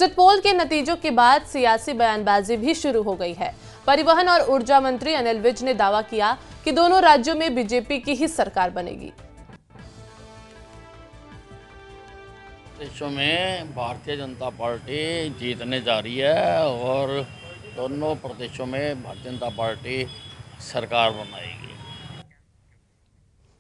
Exit poll के नतीजों के बाद सियासी बयानबाजी भी शुरू हो गई है। परिवहन और ऊर्जा मंत्री अनिल विज ने दावा किया कि दोनों राज्यों में बीजेपी की ही सरकार बनेगी। देशों में भारतीय जनता पार्टी जीतने जा रही है और दोनों प्रदेशों में भारतीय जनता पार्टी सरकार बनाएगी।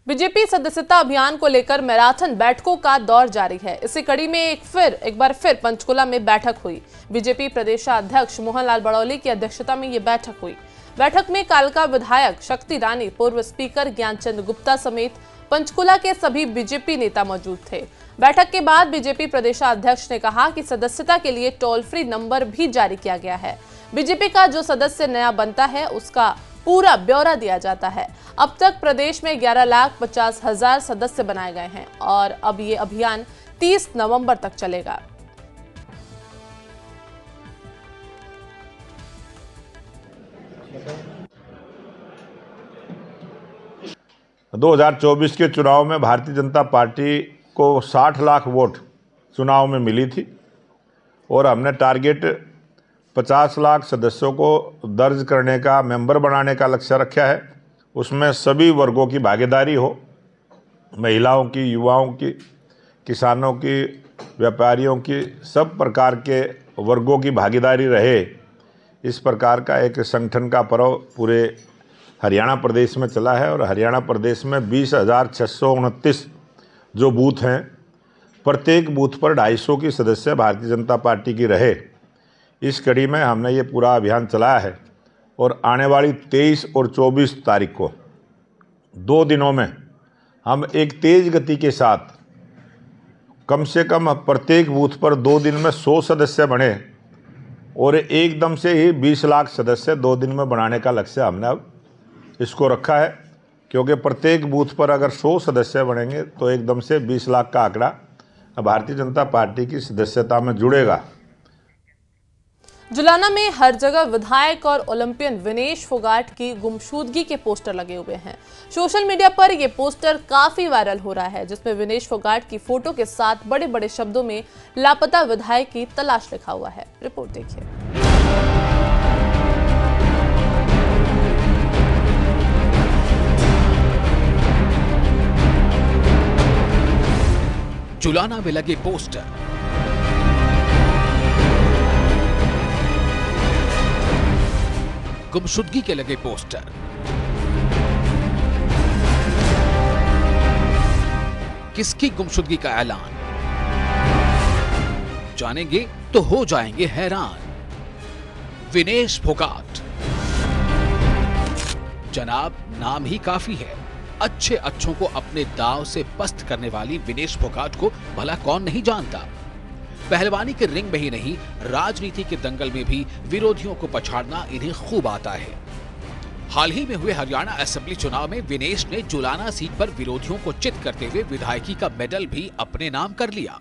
बीजेपी सदस्यता अभियान को लेकर मैराथन बैठकों का दौर जारी है। इसी कड़ी में एक बार फिर पंचकुला में बैठक हुई। बीजेपी प्रदेशाध्यक्ष मोहनलाल बड़ौली की अध्यक्षता में ये बैठक हुई। बैठक में कालका विधायक शक्ति रानी, पूर्व स्पीकर ज्ञानचंद गुप्ता समेत पंचकुला के सभी बीजेपी नेता मौजूद थे। बैठक के बाद बीजेपी प्रदेशाध्यक्ष ने कहा कि सदस्यता के लिए टोल फ्री नंबर भी जारी किया गया है। बीजेपी का जो सदस्य नया बनता है उसका पूरा ब्यौरा दिया जाता है। अब तक प्रदेश में 11,50,000 सदस्य बनाए गए हैं और अब ये अभियान 30 नवंबर तक चलेगा। – 2024 के चुनाव में भारतीय जनता पार्टी को 60 लाख वोट चुनाव में मिली थी और हमने टारगेट 50 लाख सदस्यों को दर्ज करने का, मेंबर बनाने का लक्ष्य रखा है। उसमें सभी वर्गों की भागीदारी हो, महिलाओं की, युवाओं की, किसानों की, व्यापारियों की, सब प्रकार के वर्गों की भागीदारी रहे। इस प्रकार का एक संगठन का पर्व पूरे हरियाणा प्रदेश में चला है और हरियाणा प्रदेश में 20,629 जो बूथ हैं, प्रत्येक बूथ पर 250 की सदस्य भारतीय जनता पार्टी की रहे। इस कड़ी में हमने ये पूरा अभियान चलाया है और आने वाली 23 और 24 तारीख को 2 दिनों में हम एक तेज गति के साथ कम से कम प्रत्येक बूथ पर 2 दिन में 100 सदस्य बने और एकदम से ही 20 लाख सदस्य 2 दिन में बनाने का लक्ष्य हमने अब इसको रखा है, क्योंकि प्रत्येक बूथ पर अगर 100 सदस्य बनेंगे तो एकदम से 20 लाख का आंकड़ा भारतीय जनता पार्टी की सदस्यता में जुड़ेगा। जुलाना में हर जगह विधायक और ओलंपियन विनेश फोगाट की गुमशुदगी के पोस्टर लगे हुए हैं। सोशल मीडिया पर यह पोस्टर काफी वायरल हो रहा है, जिसमें विनेश फोगाट की फोटो के साथ बड़े बड़े शब्दों में लापता विधायक की तलाश लिखा हुआ है। रिपोर्ट देखिए। जुलाना में लगे पोस्टर, गुमशुदगी के लगे पोस्टर, किसकी गुमशुदगी का ऐलान, जानेंगे तो हो जाएंगे हैरान। विनेश फोगाट, जनाब नाम ही काफी है। अच्छे अच्छों को अपने दांव से पस्त करने वाली विनेश फोगाट को भला कौन नहीं जानता। पहलवानी के रिंग में ही नहीं, राजनीति के दंगल में भी विरोधियों को पछाड़ना इन्हें खूब आता है। हाल ही में हुए हरियाणा असेंबली चुनाव में विनेश ने जुलाना सीट पर विरोधियों को चित करते हुए विधायकी का मेडल भी अपने नाम कर लिया।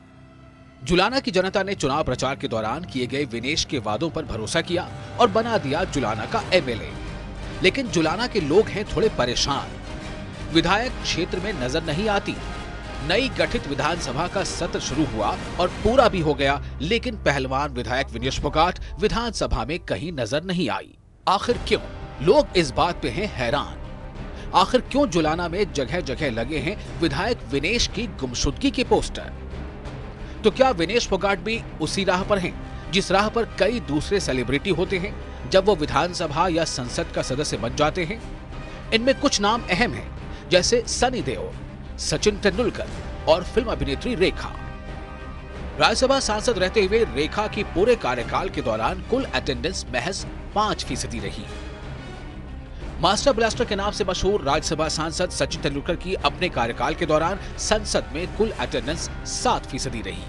जुलाना की जनता ने चुनाव प्रचार के दौरान किए गए विनेश के वादों पर भरोसा किया और बना दिया जुलाना का एमएलए। लेकिन जुलाना के लोग हैं थोड़े परेशान। विधायक क्षेत्र में नजर नहीं आती। नई गठित विधानसभा का सत्र शुरू हुआ और पूरा भी हो गया, लेकिन पहलवान विधायक विनेश फोगाट विधानसभा में कहीं नजर नहीं आई। आखिर क्यों? लोग इस बात पे हैं हैरान। आखिर क्यों जुलाना में जगह जगह लगे हैं विधायक विनेश की गुमशुदगी के पोस्टर? तो क्या विनेश फोगाट भी उसी राह पर हैं जिस राह पर कई दूसरे सेलिब्रिटी होते हैं जब वो विधानसभा या संसद का सदस्य बन जाते हैं? इनमें कुछ नाम अहम हैं, जैसे सनी देओल, सचिन तेंदुलकर और फिल्म अभिनेत्री रेखा। राज्यसभा सांसद रहते हुए रेखा की पूरे कार्यकाल के दौरान कुल अटेंडेंस महज 5% रही। मास्टर ब्लास्टर के नाम से मशहूर राज्यसभा सांसद सचिन तेंदुलकर की अपने कार्यकाल के दौरान संसद में कुल अटेंडेंस 7% रही।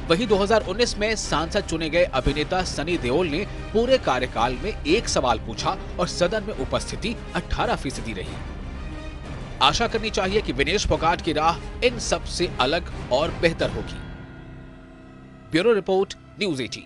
वहीं 2019 में सांसद चुने गए अभिनेता सनी देओल ने पूरे कार्यकाल में एक सवाल पूछा और सदन में उपस्थिति 18% रही। आशा करनी चाहिए कि विनेश फोगाट की राह इन सब से अलग और बेहतर होगी। Bureau report, news 18।